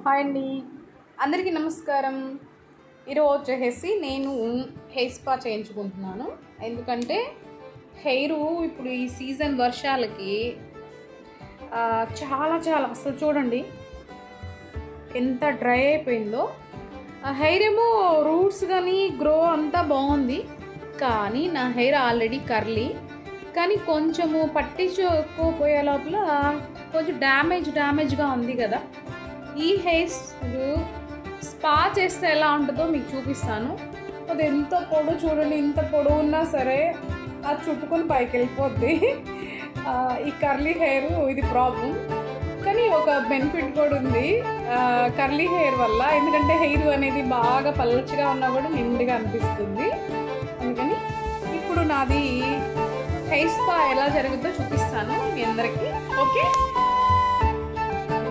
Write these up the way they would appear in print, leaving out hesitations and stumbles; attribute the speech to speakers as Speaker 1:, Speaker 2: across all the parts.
Speaker 1: Hi అండి, అందరికీ నమస్కారం. ఈరోజు వచ్చేసి నేను హెయిర్ స్పా చేయించుకుంటున్నాను. ఎందుకంటే హెయిర్ ఇప్పుడు ఈ సీజన్ వర్షాలకి చాలా చాలా అసలు చూడండి ఎంత డ్రై అయిపోయిందో. హెయిర్ ఏమో రూట్స్ కానీ గ్రో అంతా బాగుంది, కానీ నా హెయిర్ ఆల్రెడీ కర్లీ, కానీ కొంచెము పట్టించుకోపోయే లోపల కొంచెం డ్యామేజ్గా ఉంది కదా. ఈ హెయిర్ స్పా చేస్తే ఎలా ఉంటుందో మీకు చూపిస్తాను. అది ఎంత పొడవు చూడండి, ఇంత పొడవు ఉన్నా సరే అది చుట్టుకొని పైకి వెళ్ళిపోద్ది. ఈ కర్లీ హెయిర్ ఇది ప్రాబ్లం, కానీ ఒక బెనిఫిట్ కూడా ఉంది కర్లీ హెయిర్ వల్ల. ఎందుకంటే హెయిర్ అనేది బాగా పల్చగా ఉన్నా కూడా నిండుగా అనిపిస్తుంది. అందుకని ఇప్పుడు నాది హెయిర్ స్పా ఎలా జరుగుతుందో చూపిస్తాను మీ అందరికీ. ఓకే,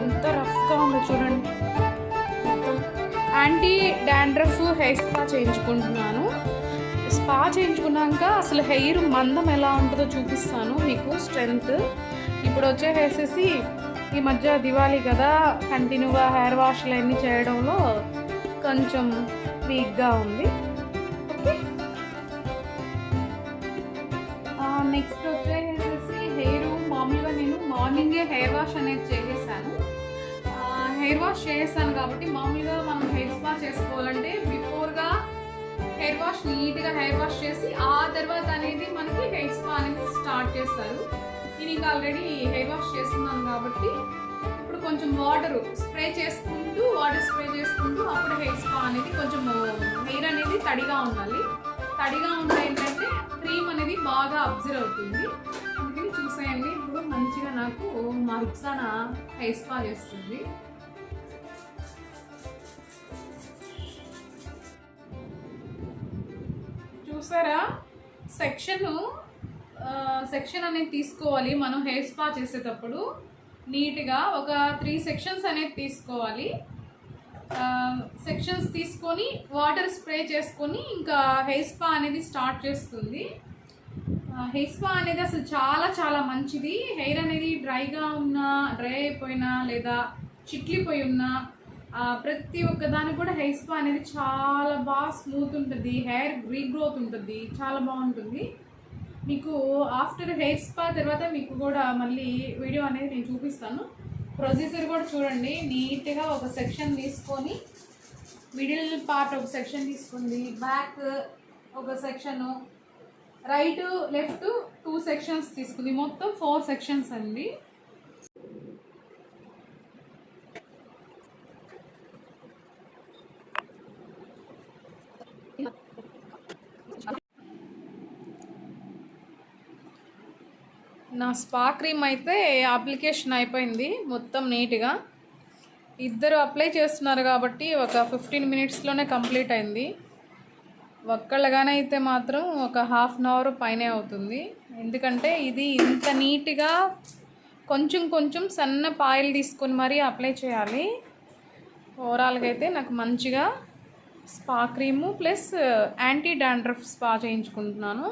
Speaker 1: ఎంత రఫ్గా ఉందో చూడండి. మొత్తం యాంటీ డాండ్రఫ్ హెయిర్ స్పా చేయించుకుంటున్నాను. స్పా చేయించుకున్నాక అసలు హెయిర్ మందం ఎలా ఉంటుందో చూపిస్తాను మీకు, స్ట్రెంగ్త్. ఇప్పుడు వచ్చేసేసి ఈ మధ్య దివాళీ కదా, కంటిన్యూగా హెయిర్ వాష్లు అన్నీ చేయడంలో కొంచెం వీక్గా ఉంది. ఓకే, నెక్స్ట్ వచ్చేసేసి హెయిర్ మామూలుగా నేను మార్నింగే హెయిర్ వాష్ అనేది చేసేసాను. హెయిర్ వాష్ చేస్తాను కాబట్టి మామూలుగా మనం హెయిర్ స్పా చేసుకోవాలంటే బిఫోర్గా హెయిర్ వాష్ నీట్గా హెయిర్ వాష్ చేసి ఆ తర్వాత అనేది మనకి హెయిర్ స్పా అనేది స్టార్ట్ చేస్తారు. నేను ఇంకా ఆల్రెడీ హెయిర్ వాష్ చేస్తున్నాను కాబట్టి ఇప్పుడు కొంచెం వాటర్ స్ప్రే చేసుకుంటూ అప్పుడు హెయిర్ స్పా అనేది కొంచెం హెయిర్ అనేది తడిగా ఉండాలి. తడిగా ఉంటే ఏంటంటే క్రీమ్ అనేది బాగా అబ్జర్వ్ అవుతుంది. అందుకని చూసేయండి, ఇప్పుడు మంచిగా నాకు మా రుక్సానా హెయిర్ స్పా చేస్తుంది. చూసారా, సెక్షన్ అనేది తీసుకోవాలి మనం హెయిర్ స్పా చేసేటప్పుడు. నీట్గా ఒక 3 సెక్షన్స్ అనేది తీసుకోవాలి. సెక్షన్స్ తీసుకొని వాటర్ స్ప్రే చేసుకొని ఇంకా హెయిర్ స్పా అనేది స్టార్ట్ చేస్తుంది. హెయిర్ స్పా అనేది అసలు చాలా చాలా మంచిది. హెయిర్ అనేది డ్రై అయిపోయినా లేదా చిట్లిపోయి ఉన్నా ప్రతి ఒక్క దానికి కూడా హెయిర్ స్పా అనేది చాలా బాగా స్మూత్ ఉంటుంది. హెయిర్ రీగ్రోత్ ఉంటుంది, చాలా బాగుంటుంది. మీకు ఆఫ్టర్ హెయిర్ స్పా తర్వాత మీకు కూడా మళ్ళీ వీడియో అనేది నేను చూపిస్తాను. ప్రొసీజర్ కూడా చూడండి. నీట్గా ఒక సెక్షన్ తీసుకొని మిడిల్ పార్ట్ ఒక సెక్షన్ తీసుకుంది, బ్యాక్ ఒక సెక్షను, రైట్ లెఫ్ట్ 2 సెక్షన్స్ తీసుకుంది, మొత్తం 4 సెక్షన్స్ అండి. నా స్పా క్రీమ్ అయితే అప్లికేషన్ అయిపోయింది మొత్తం నీట్గా. ఇద్దరు అప్లై చేస్తున్నారు కాబట్టి ఒక 15 మినిట్స్లోనే కంప్లీట్ అయింది. ఒక్కళ్ళగానే అయితే మాత్రం ఒక హాఫ్ అన్ అవర్ పైనే అవుతుంది. ఎందుకంటే ఇది ఇంత నీట్గా కొంచెం సన్న పాయిల్ తీసుకొని మరీ అప్లై చేయాలి. ఓవరాల్గా అయితే నాకు మంచిగా spa cream plus anti dandruff spa చేయించుకుంటున్నాను.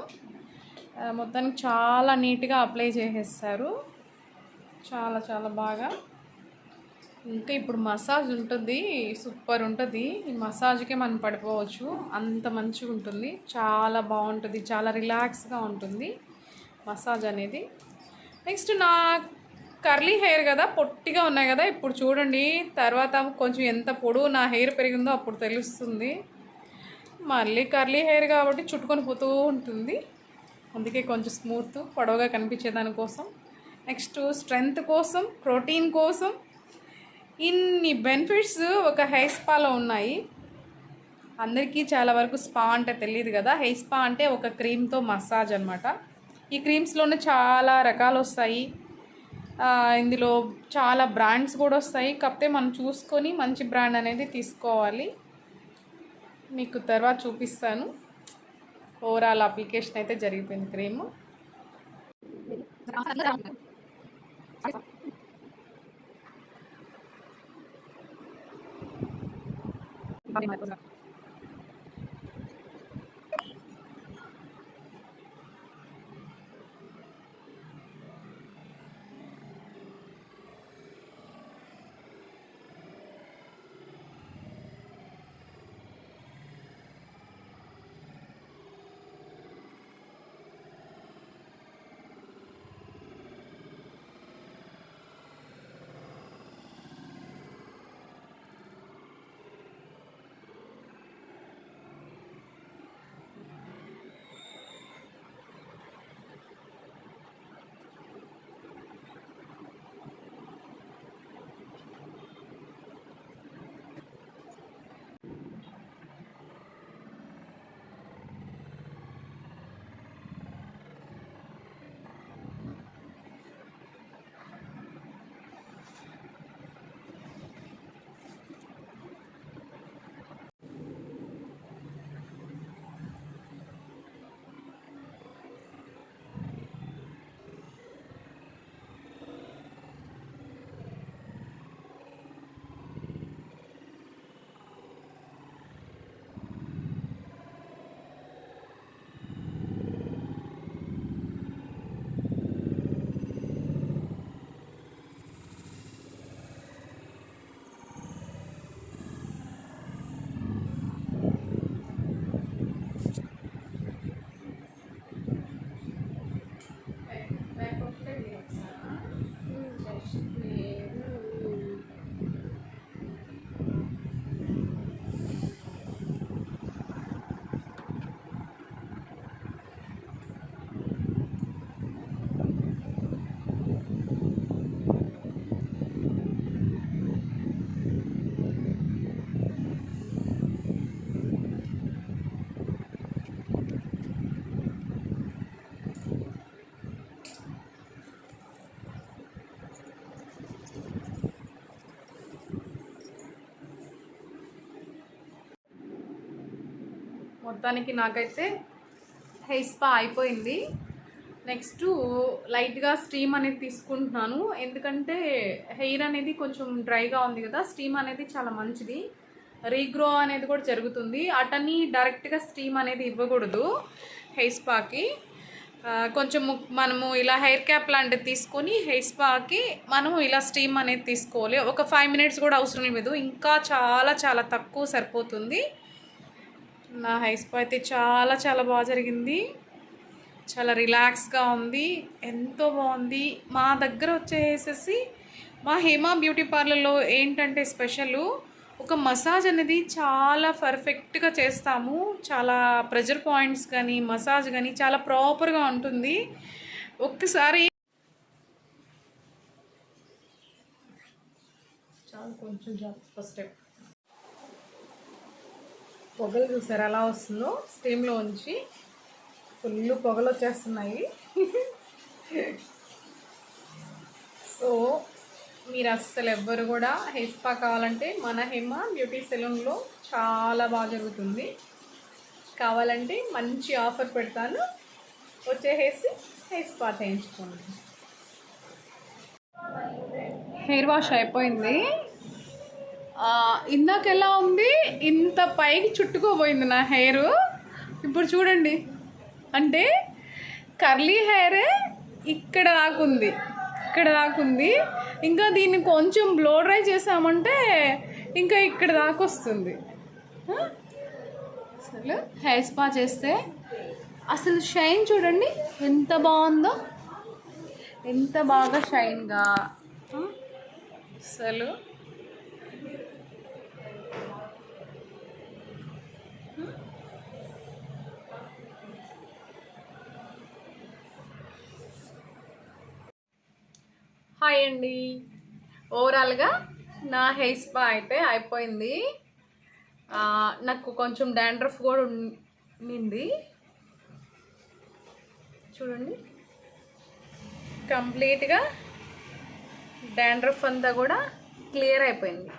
Speaker 1: మొత్తానికి చాలా నీట్గా అప్లై చేసేస్తారు, చాలా చాలా బాగా. ఇంకా ఇప్పుడు మసాజ్ ఉంటుంది, సూపర్ ఉంటుంది. ఈ మసాజ్కే మనం పడిపోవచ్చు, అంత మంచిగా ఉంటుంది. చాలా బాగుంటుంది, చాలా రిలాక్స్గా ఉంటుంది మసాజ్ అనేది. నెక్స్ట్ నా కర్లీ హెయిర్ కదా, పొట్టిగా ఉన్నాయి కదా. ఇప్పుడు చూడండి, తర్వాత కొంచెం ఎంత పొడవు నా హెయిర్ పెరిగిందో అప్పుడు తెలుస్తుంది. మళ్ళీ కర్లీ హెయిర్ కాబట్టి చుట్టుకొని పోతూ ఉంటుంది. అందుకే కొంచెం స్మూత్ పొడవుగా కనిపించే దానికోసం, నెక్స్ట్ స్ట్రెంగ్త్ కోసం, ప్రోటీన్ కోసం, ఇన్ని బెనిఫిట్స్ ఒక హెయిర్ స్పాలో ఉన్నాయి. అందరికీ చాలా వరకు స్పా అంటే తెలియదు కదా. హెయిర్ స్పా అంటే ఒక క్రీమ్తో మసాజ్ అనమాట. ఈ క్రీమ్స్లోనే చాలా రకాలు వస్తాయి, ఇందులో చాలా బ్రాండ్స్ కూడా వస్తాయి. కాకపోతే మనం చూసుకొని మంచి బ్రాండ్ అనేది తీసుకోవాలి. మీకు తర్వాత చూపిస్తాను. ఓవరాల్ అప్లికేషన్ అయితే జరిగిపోయింది క్రీము. మొత్తానికి నాకైతే హెయిర్ స్పా అయిపోయింది. నెక్స్ట్ లైట్గా స్టీమ్ అనేది తీసుకుంటున్నాను, ఎందుకంటే హెయిర్ అనేది కొంచెం డ్రైగా ఉంది కదా. స్టీమ్ అనేది చాలా మంచిది, రీగ్రో అనేది కూడా జరుగుతుంది. అటని డైరెక్ట్గా స్టీమ్ అనేది ఇవ్వకూడదు హెయిర్ స్పాకి. కొంచెం మనము ఇలా హెయిర్ క్యాప్ లాంటిది తీసుకొని హెయిర్ స్పాకి మనము ఇలా స్టీమ్ అనేది తీసుకోవాలి. ఒక 5 minutes కూడా అవసరం లేదు, ఇంకా చాలా చాలా తక్కువ సరిపోతుంది. నా హెయిర్ స్పా అయితే చాలా చాలా బాగా జరిగింది, చాలా రిలాక్స్గా ఉంది, ఎంతో బాగుంది. మా దగ్గర వచ్చేసేసి మా హేమా బ్యూటీ పార్లర్లో ఏంటంటే స్పెషల్, ఒక మసాజ్ అనేది చాలా పర్ఫెక్ట్గా చేస్తాము. చాలా ప్రెజర్ పాయింట్స్ కానీ మసాజ్ కానీ చాలా ప్రాపర్గా ఉంటుంది. ఒక్కసారి చాలా కొంచెం ఫస్ట్ స్టెప్ పొగలు చూసారు ఎలా వస్తుందో, స్టీమ్లో ఉంచి ఫుల్ పొగలు వచ్చేస్తున్నాయి. సో మీరు అస్సలు ఎవ్వరు కూడా హెయిర్ స్పా కావాలంటే మన హేమా బ్యూటీ సెలూన్లో చాలా బాగా జరుగుతుంది. కావాలంటే మంచి ఆఫర్ పెడతాను, వచ్చేసి హెయిర్ స్పా చేయించుకోండి. హెయిర్ వాష్ అయిపోయింది. ఇందాక ఎలా ఉంది, ఇంత పైకి చుట్టుకోపోయింది నా హెయిర్. ఇప్పుడు చూడండి, అంటే కర్లీ హెయిరే ఇక్కడ దాకుంది. ఇంకా దీన్ని కొంచెం బ్లో డ్రై చేసామంటే ఇంకా ఇక్కడ దాకా వస్తుంది. అసలు హెయిర్ స్పా చేస్తే అసలు షైన్ చూడండి ఎంత బాగుందో, ఎంత బాగా షైన్గా. అసలు హాయ్ అండి, ఓవరాల్గా నా హెయిర్ స్పా అయితే అయిపోయింది. నాకు కొంచెం డాండ్రఫ్ కూడా ఉండింది, చూడండి కంప్లీట్గా డాండ్రఫ్ అంతా కూడా క్లియర్ అయిపోయింది.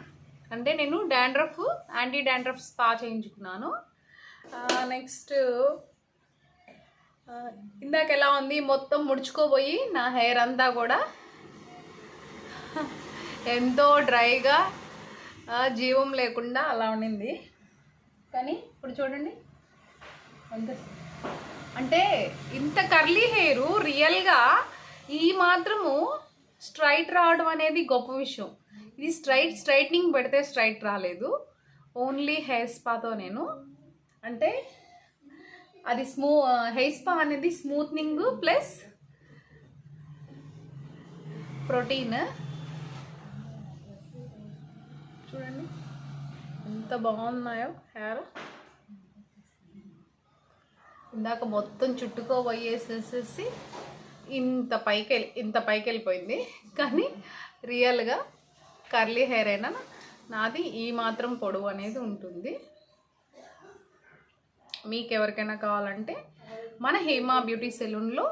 Speaker 1: అంటే నేను యాంటీ డాండ్రఫ్ స్పా చేయించుకున్నాను. నెక్స్ట్ ఇందాక ఎలా ఉంది, మొత్తం ముడుచుకోపోయి నా హెయిర్ అంతా కూడా ఎంతో డ్రైగా జీవం లేకుండా అలా ఉండింది. కానీ ఇప్పుడు చూడండి, అంటే ఇంత కర్లీ హెయిర్ రియల్గా ఈ మాత్రము స్ట్రైట్ రావడం అనేది గొప్ప విషయం. ఇది స్ట్రైట్నింగ్ పెడితే స్ట్రైట్ రాలేదు, ఓన్లీ హెయిర్ స్పాతో నేను, అంటే అది హెయిర్ స్పా అనేది స్మూత్నింగ్ ప్లస్ ప్రోటీన్. చూడండి ఎంత బాగున్నాయో హెయిర్. ఇందాక మొత్తం చుట్టుకోబోయేసేసి ఇంత పైకి వెళ్ళిపోయింది. కానీ రియల్గా కర్లీ హెయిర్ అయినా నాది ఈ మాత్రం పొడవు అనేది ఉంటుంది. మీకు ఎవరికైనా కావాలంటే మన హేమా బ్యూటీ సెలూన్లో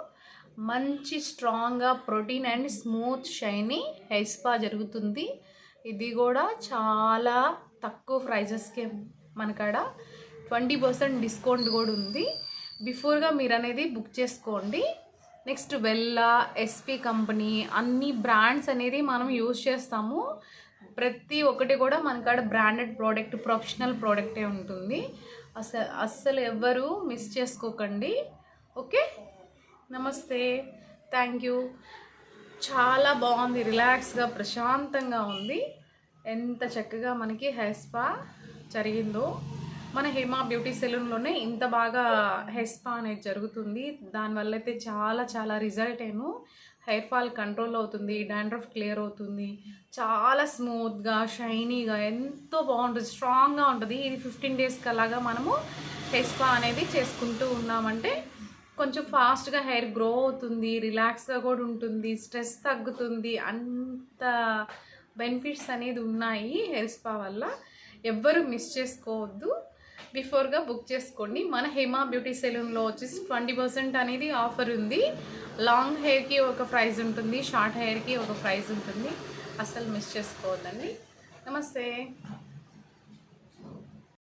Speaker 1: మంచి స్ట్రాంగ్గా protein and smooth shiny hair spa జరుగుతుంది. ఇది కూడా చాలా తక్కువ ప్రైజెస్కే మనకాడ 20% డిస్కౌంట్ కూడా ఉంది. బిఫోర్గా మీరు అనేది బుక్ చేసుకోండి. నెక్స్ట్ వెల్లా, ఎస్పీ కంపెనీ అన్ని బ్రాండ్స్ అనేది మనం యూజ్ చేస్తాము. ప్రతి ఒక్కటి కూడా మనకాడ బ్రాండెడ్ ప్రోడక్ట్, ప్రొఫెషనల్ ప్రోడక్టే ఉంటుంది. అస్సలు ఎవ్వరూ మిస్ చేసుకోకండి. ఓకే, నమస్తే, థ్యాంక్ యూ. చాలా బాగుంది, రిలాక్స్గా ప్రశాంతంగా ఉంది. ఎంత చక్కగా మనకి హెయిర్ స్పా జరిగిందో. మన హేమా బ్యూటీ సెలూన్లోనే ఇంత బాగా హెయిర్ స్పా అనేది జరుగుతుంది. దానివల్ల అయితే చాలా చాలా రిజల్ట్ హెయిర్ ఫాల్ కంట్రోల్ అవుతుంది, డాండ్రఫ్ క్లియర్ అవుతుంది, చాలా స్మూత్గా షైనీగా ఎంతో బాగుంటుంది, స్ట్రాంగ్గా ఉంటుంది. ఇది 15 daysకి అలాగా మనము హెయిర్ స్పా అనేది చేసుకుంటూ ఉన్నామంటే కొంచెం ఫాస్ట్గా హెయిర్ గ్రో అవుతుంది, రిలాక్స్గా కూడా ఉంటుంది, స్ట్రెస్ తగ్గుతుంది. అంత బెనిఫిట్స్ అనేది ఉన్నాయి హెయిర్ స్పా వల్ల. ఎవ్వరూ మిస్ చేసుకోవద్దు, బిఫోర్గా బుక్ చేసుకోండి. మన హేమా బ్యూటీ సెలూన్లో వచ్చేసి 20% అనేది ఆఫర్ ఉంది. లాంగ్ హెయిర్కి ఒక ప్రైస్ ఉంటుంది, షార్ట్ హెయిర్కి ఒక ప్రైస్ ఉంటుంది. అస్సలు మిస్ చేసుకోవద్దండి. నమస్తే.